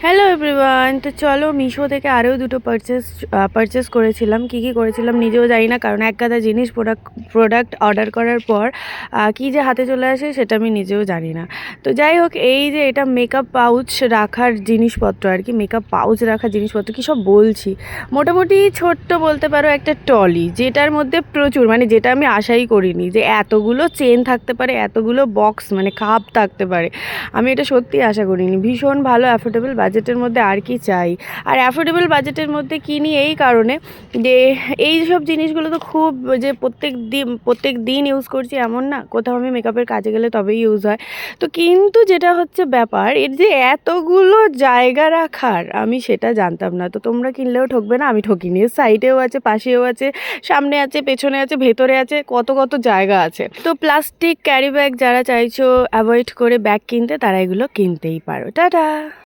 Hello everyone, তো চলো মিশো থেকে আরও দুটো পারচেস করেছিলাম। কি করেছিলাম নিজেও জানি না, কারণ এক গাদা জিনিস প্রোডাক্ট অর্ডার করার পর কী যে হাতে চলে আসে সেটা আমি নিজেও জানি না। তো যাই হোক, এই যে এটা মেকআপ পাউচ রাখার জিনিসপত্র আর কি, মেকআপ পাউচ রাখার জিনিসপত্র কী সব বলছি, মোটামুটি ছোট্ট বলতে পারো একটা ট্রলি, যেটার মধ্যে প্রচুর, মানে যেটা আমি আশাই করিনি যে এতগুলো চেন থাকতে পারে, এতগুলো বক্স মানে কাপ থাকতে পারে। আমি এটা সত্যি আশা করিনি। ভীষণ ভালো অ্যাফোর্ডেবল বাজেটের মধ্যে, আর কি চাই। আর অ্যাফোর্ডেবল বাজেটের মধ্যে কিনি এই কারণে যে এই সব জিনিসগুলো তো খুব যে প্রত্যেক দিন ইউজ করছি এমন না, কোথাও আমি মেকআপের কাজে গেলে তবেই ইউজ হয়। তো কিন্তু যেটা হচ্ছে ব্যাপার, এর যে এতগুলো জায়গা রাখার, আমি সেটা জানতাম না। তো তোমরা কিনলেও ঠকবে না, আমি ঠকিনি। সাইডেও আছে, পাশেও আছে, সামনে আছে, পেছনে আছে, ভেতরে আছে, কত কত জায়গা আছে। তো প্লাস্টিক ক্যারি ব্যাগ যারা চাইছো অ্যাভয়েড করে ব্যাগ কিনতে, তারা এগুলো কিনতেই পারো। টাটা।